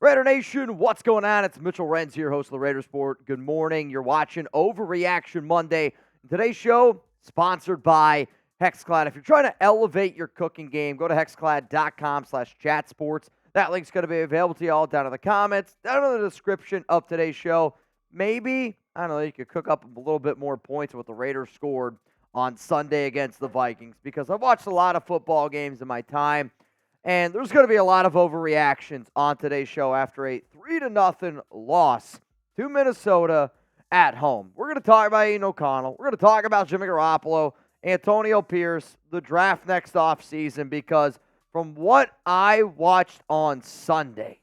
Raider Nation, what's going on? It's Mitchell Renz here, host of the Raider Sport. Good morning. You're watching Overreaction Monday. Today's show, sponsored by Hexclad. If you're trying to elevate your cooking game, go to hexclad.com/chatsports. That link's going to be available to you all down in the comments, down in the description of today's show. Maybe, I don't know, you could cook up a little bit more points with the Raiders scored on Sunday against the Vikings, because I've watched a lot of football games in my time. And there's going to be a lot of overreactions on today's show after a 3-0 loss to Minnesota at home. We're going to talk about Aidan O'Connell. We're going to talk about Jimmy Garoppolo, Antonio Pierce, the draft next offseason, because from what I watched on Sunday,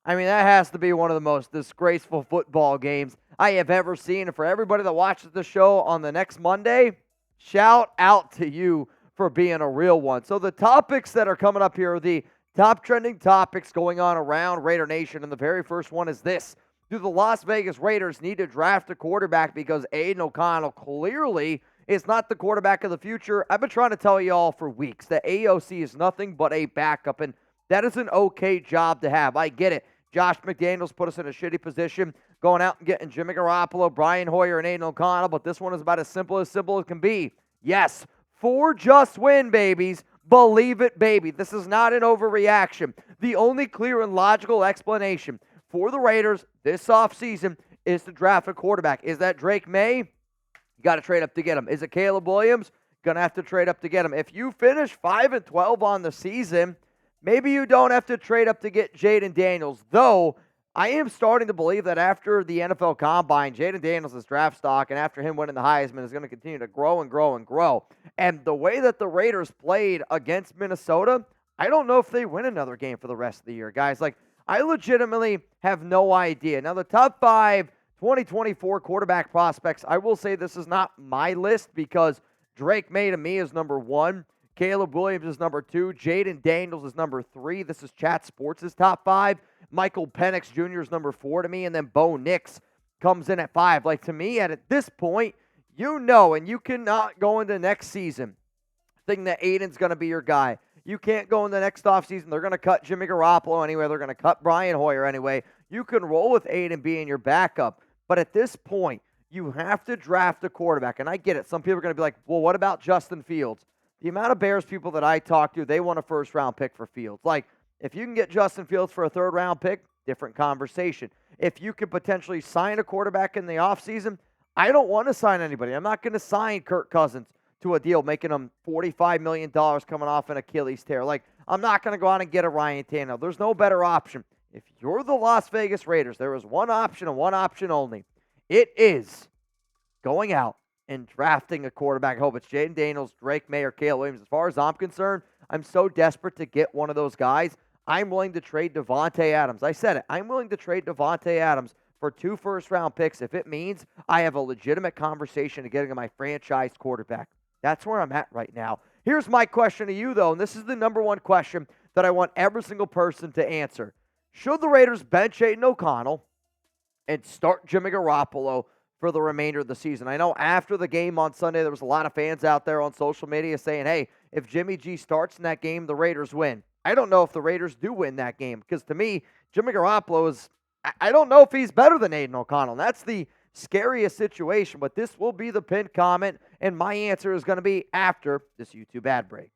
I mean, that has to be one of the most disgraceful football games I have ever seen. And for everybody that watches the show on the next Monday, shout out to you for being a real one. So the topics that are coming up here are the top trending topics going on around Raider Nation. And the very first one is this. Do the Las Vegas Raiders need to draft a quarterback because Aidan O'Connell clearly is not the quarterback of the future? I've been trying to tell you all for weeks that AOC is nothing but a backup, and that is an okay job to have. I get it. Josh McDaniels put us in a shitty position going out and getting Jimmy Garoppolo, Brian Hoyer, and Aidan O'Connell, but this one is about as simple as can be. Yes, 4 just win, babies. Believe it, baby. This is not an overreaction. The only clear and logical explanation for the Raiders this offseason is to draft a quarterback. Is that Drake May? You got to trade up to get him. Is it Caleb Williams? Going to have to trade up to get him. If you finish 5-12 on the season, maybe you don't have to trade up to get Jaden Daniels, though I am starting to believe that after the NFL Combine, Jaden Daniels' draft stock, and after him winning the Heisman, is going to continue to grow and grow and grow. And the way that the Raiders played against Minnesota, I don't know if they win another game for the rest of the year, guys. Like, I legitimately have no idea. Now, the top 5 2024 quarterback prospects, I will say this is not my list because Drake May to me is number 1. Caleb Williams is number 2. Jaden Daniels is number 3. This is Chat Sports' top 5. Michael Penix Jr. is number 4 to me, and then Bo Nix comes in at 5. Like, to me, at this point, you know, and you cannot go into next season thinking that Aiden's going to be your guy. You can't go in the next offseason. They're going to cut Jimmy Garoppolo anyway. They're going to cut Brian Hoyer anyway. You can roll with Aidan being your backup. But at this point, you have to draft a quarterback. And I get it. Some people are going to be like, well, what about Justin Fields? The amount of Bears people that I talk to, they want a first-round pick for Fields. Like, if you can get Justin Fields for a third-round pick, different conversation. If you could potentially sign a quarterback in the offseason, I don't want to sign anybody. I'm not going to sign Kirk Cousins to a deal making him $45 million coming off an Achilles tear. Like, I'm not going to go out and get a Ryan Tannehill. There's no better option. If you're the Las Vegas Raiders, there is one option and one option only. It is going out and drafting a quarterback. I hope it's Jaden Daniels, Drake May, or Caleb Williams. As far as I'm concerned, I'm so desperate to get one of those guys. I'm willing to trade Devontae Adams. I said it. I'm willing to trade Devontae Adams for 2 first-round picks if it means I have a legitimate conversation of getting my franchise quarterback. That's where I'm at right now. Here's my question to you, though, and this is the number one question that I want every single person to answer. Should the Raiders bench Aidan O'Connell and start Jimmy Garoppolo for the remainder of the season? I know after the game on Sunday, there was a lot of fans out there on social media saying, hey, if Jimmy G starts in that game, the Raiders win. I don't know if the Raiders do win that game because to me, Jimmy Garoppolo is, I don't know if he's better than Aidan O'Connell. That's the scariest situation, but this will be the pinned comment, and my answer is going to be after this YouTube ad break.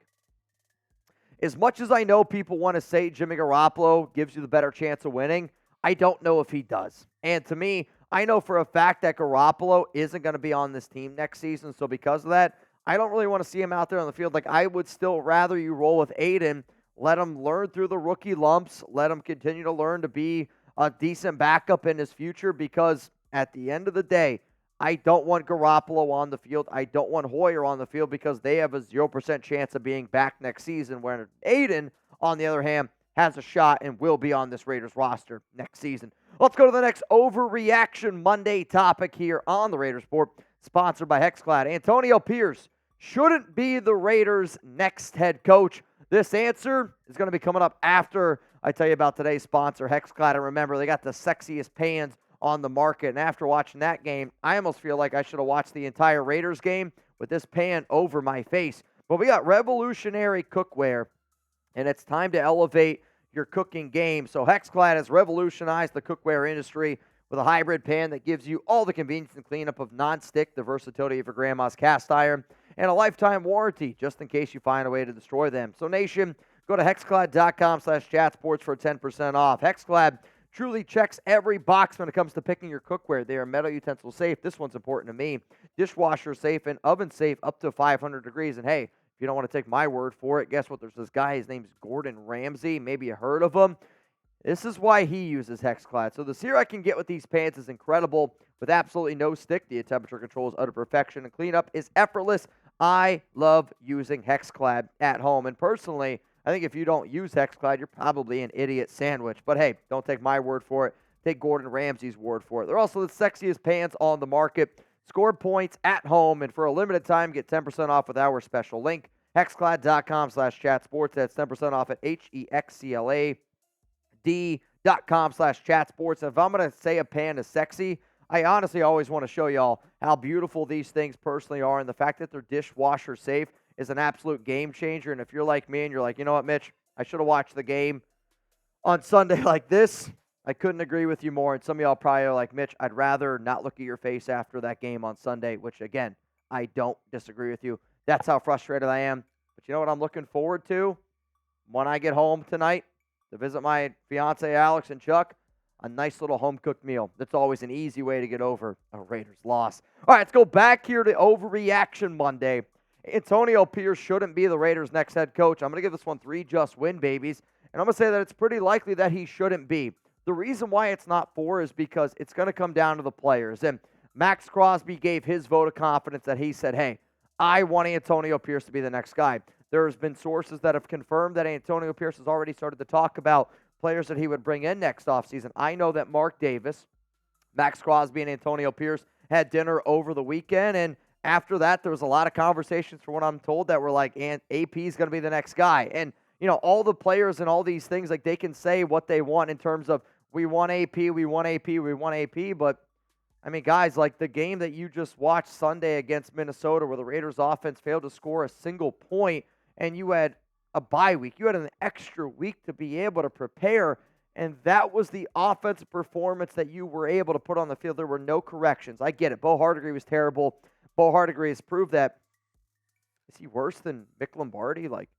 As much as I know people want to say Jimmy Garoppolo gives you the better chance of winning, I don't know if he does. And to me, I know for a fact that Garoppolo isn't going to be on this team next season, so because of that, I don't really want to see him out there on the field. Like, I would still rather you roll with Aidan, let him learn through the rookie lumps, let him continue to learn to be a decent backup in his future, because at the end of the day, I don't want Garoppolo on the field. I don't want Hoyer on the field because they have a 0% chance of being back next season, where Aidan, on the other hand, has a shot and will be on this Raiders roster next season. Let's go to the next Overreaction Monday topic here on the Raiders Report, sponsored by Hexclad. Antonio Pierce shouldn't be the Raiders' next head coach. This answer is going to be coming up after I tell you about today's sponsor, Hexclad. And remember, they got the sexiest pans on the market. And after watching that game, I almost feel like I should have watched the entire Raiders game with this pan over my face. But we got revolutionary cookware, and it's time to elevate your cooking game. So Hexclad has revolutionized the cookware industry with a hybrid pan that gives you all the convenience and cleanup of non-stick, the versatility of your grandma's cast iron, and a lifetime warranty just in case you find a way to destroy them. So Nation, go to hexclad.com/chatsports for 10% off. Hexclad truly checks every box when it comes to picking your cookware. They are metal utensil safe. This one's important to me. Dishwasher safe and oven safe up to 500 degrees. And hey, if you don't want to take my word for it, guess what? There's this guy. His name's Gordon Ramsay. Maybe you heard of him. This is why he uses Hexclad. So the sear I can get with these pans is incredible. With absolutely no stick, the temperature control is utter perfection, and cleanup is effortless. I love using Hexclad at home. And personally, I think if you don't use Hexclad, you're probably an idiot sandwich. But hey, don't take my word for it. Take Gordon Ramsay's word for it. They're also the sexiest pans on the market. Score points at home, and for a limited time, get 10% off with our special link. Hexclad.com/chatsports. That's 10% off at HEXCLAD.com/chatsports. If I'm going to say a pan is sexy, I honestly always want to show y'all how beautiful these things personally are, and the fact that they're dishwasher safe is an absolute game changer. And if you're like me and you're like, you know what, Mitch, I should have watched the game on Sunday like this, I couldn't agree with you more. And some of y'all probably are like, Mitch, I'd rather not look at your face after that game on Sunday, which, again, I don't disagree with you. That's how frustrated I am. But you know what I'm looking forward to when I get home tonight to visit my fiance Alex and Chuck? A nice little home-cooked meal. That's always an easy way to get over a Raiders loss. All right, let's go back here to Overreaction Monday. Antonio Pierce shouldn't be the Raiders' next head coach. I'm going to give this one 3 just win babies, and I'm going to say that it's pretty likely that he shouldn't be. The reason why it's not 4 is because it's going to come down to the players. And Maxx Crosby gave his vote of confidence that he said, hey, I want Antonio Pierce to be the next guy. There's been sources that have confirmed that Antonio Pierce has already started to talk about players that he would bring in next offseason. I know that Mark Davis, Maxx Crosby, and Antonio Pierce had dinner over the weekend, and after that, there was a lot of conversations, from what I'm told, that were like, and AP is going to be the next guy. And, you know, all the players and all these things, like, they can say what they want in terms of, we want AP, we want AP, we want AP, but, I mean, guys, like the game that you just watched Sunday against Minnesota where the Raiders offense failed to score a single point, and you had a bye week. You had an extra week to be able to prepare, and that was the offensive performance that you were able to put on the field. There were no corrections. I get it. Bo Hardegree was terrible. Bo Hardegree has proved that. Is he worse than Mick Lombardi? Like,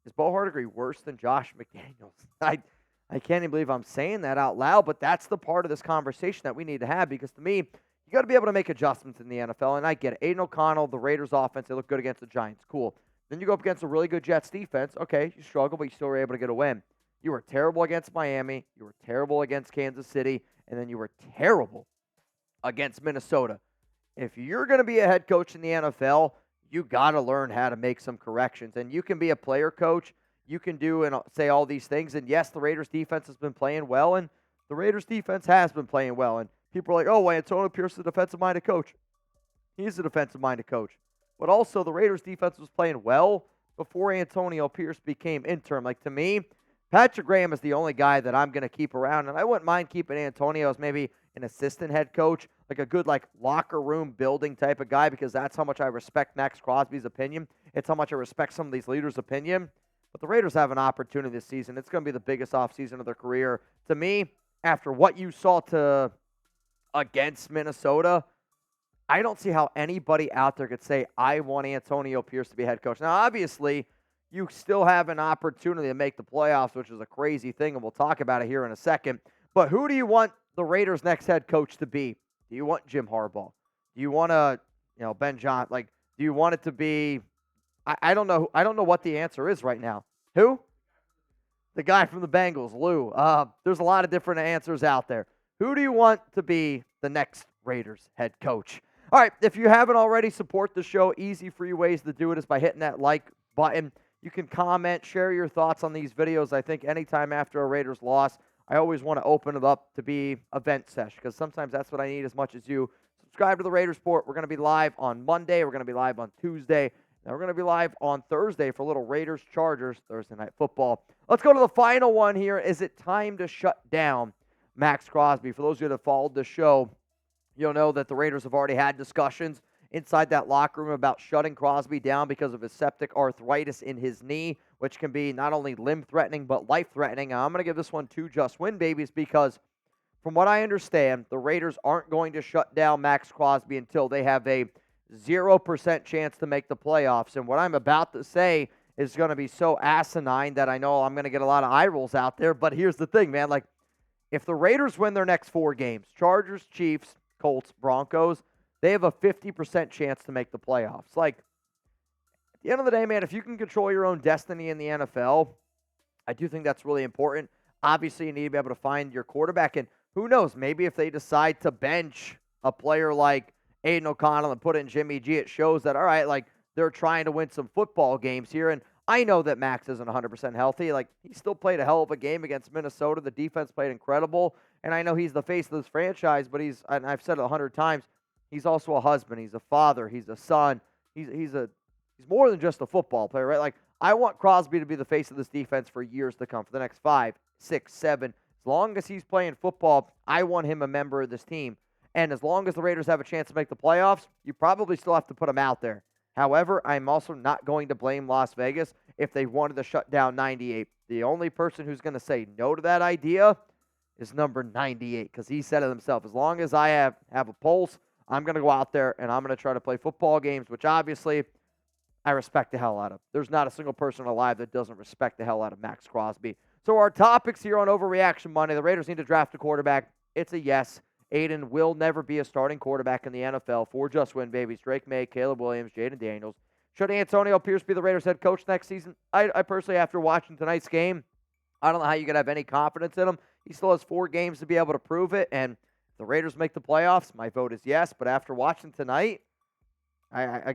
is Bo Hardegree worse than Josh McDaniels? I can't even believe I'm saying that out loud, but that's the part of this conversation that we need to have, because to me, you got to be able to make adjustments in the NFL, and I get it. Aidan O'Connell, the Raiders offense, they look good against the Giants. Cool. Then you go up against a really good Jets defense. Okay, you struggle, but you still were able to get a win. You were terrible against Miami. You were terrible against Kansas City. And then you were terrible against Minnesota. If you're going to be a head coach in the NFL, you got to learn how to make some corrections. And you can be a player coach. You can do and say all these things. And yes, the Raiders defense has been playing well. And the Raiders defense has been playing well. And people are like, oh, well, Antonio Pierce is a defensive-minded coach. He's a defensive-minded coach. But also, the Raiders defense was playing well before Antonio Pierce became interim. Like, to me, Patrick Graham is the only guy that I'm going to keep around. And I wouldn't mind keeping Antonio as maybe an assistant head coach, like a good, like, locker room building type of guy, because that's how much I respect Maxx Crosby's opinion. It's how much I respect some of these leaders' opinion. But the Raiders have an opportunity this season. It's going to be the biggest offseason of their career. To me, after what you saw against Minnesota, I don't see how anybody out there could say, I want Antonio Pierce to be head coach. Now, obviously, you still have an opportunity to make the playoffs, which is a crazy thing, and we'll talk about it here in a second. But who do you want the Raiders' next head coach to be? Do you want Jim Harbaugh? Do you want Ben Johnson? Like, do you want it to be? I don't know. I don't know what the answer is right now. Who? The guy from the Bengals, Lou. There's a lot of different answers out there. Who do you want to be the next Raiders head coach? All right, if you haven't already, support the show. Easy, free ways to do it is by hitting that like button. You can comment, share your thoughts on these videos. I think anytime after a Raiders loss, I always want to open it up to be event sesh, because sometimes that's what I need as much as you. Subscribe to the Raiders Report. We're going to be live on Monday. We're going to be live on Tuesday. And we're going to be live on Thursday for a little Raiders-Chargers Thursday Night Football. Let's go to the final one here. Is it time to shut down Maxx Crosby? For those of you that followed the show, you'll know that the Raiders have already had discussions inside that locker room about shutting Crosby down because of his septic arthritis in his knee, which can be not only limb-threatening but life-threatening. I'm going to give this one to Just Win Babies because from what I understand, the Raiders aren't going to shut down Maxx Crosby until they have a 0% chance to make the playoffs. And what I'm about to say is going to be so asinine that I know I'm going to get a lot of eye rolls out there. But here's the thing, man. Like, if the Raiders win their next 4 games, Chargers, Chiefs, Colts, Broncos, they have a 50% chance to make the playoffs. Like, at the end of the day, man, if you can control your own destiny in the NFL, I do think that's really important. Obviously, you need to be able to find your quarterback. And who knows, maybe if they decide to bench a player like Aidan O'Connell and put in Jimmy G, it shows that, all right, like, they're trying to win some football games here. And I know that Max isn't 100% healthy. Like, he still played a hell of a game against Minnesota. The defense played incredible. And I know he's the face of this franchise, but and I've said it 100 times, he's also a husband. He's a father. He's a son. He's more than just a football player, right? Like, I want Crosby to be the face of this defense for years to come, for the next 5, 6, 7. As long as he's playing football, I want him a member of this team. And as long as the Raiders have a chance to make the playoffs, you probably still have to put him out there. However, I'm also not going to blame Las Vegas if they wanted to shut down 98. The only person who's going to say no to that idea is number 98, because he said it himself. As long as I have a pulse, I'm going to go out there and I'm going to try to play football games, which obviously I respect the hell out of. There's not a single person alive that doesn't respect the hell out of Maxx Crosby. So our topics here on Overreaction Monday, the Raiders need to draft a quarterback. It's a yes. Aidan will never be a starting quarterback in the NFL for Just Win Babies. Drake May, Caleb Williams, Jaden Daniels. Should Antonio Pierce be the Raiders head coach next season? I personally, after watching tonight's game, I don't know how you could have any confidence in him. He still has 4 games to be able to prove it, and if the Raiders make the playoffs, my vote is yes. But after watching tonight, I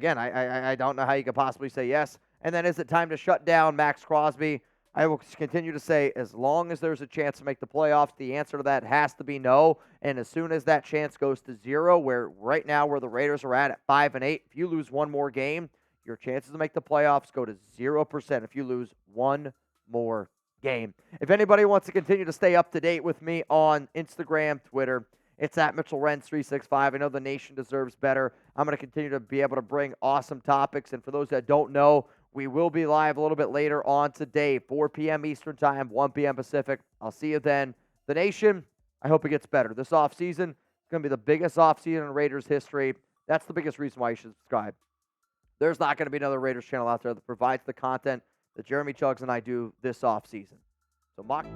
don't know how you could possibly say yes. And then is it time to shut down Maxx Crosby? I will continue to say, as long as there's a chance to make the playoffs, the answer to that has to be no. And as soon as that chance goes to 0, where right now where the Raiders are at 5-8, if you lose one more game, your chances to make the playoffs go to 0% if you lose one more game. If anybody wants to continue to stay up to date with me on Instagram, Twitter, it's at MitchellRenz365. I know the nation deserves better. I'm going to continue to be able to bring awesome topics. And for those that don't know, we will be live a little bit later on today, 4 p.m. Eastern Time, 1 p.m. Pacific. I'll see you then. The nation, I hope it gets better. This offseason is going to be the biggest offseason in Raiders history. That's the biggest reason why you should subscribe. There's not going to be another Raiders channel out there that provides the content that Jeremy Chugs and I do this offseason. So, Mock.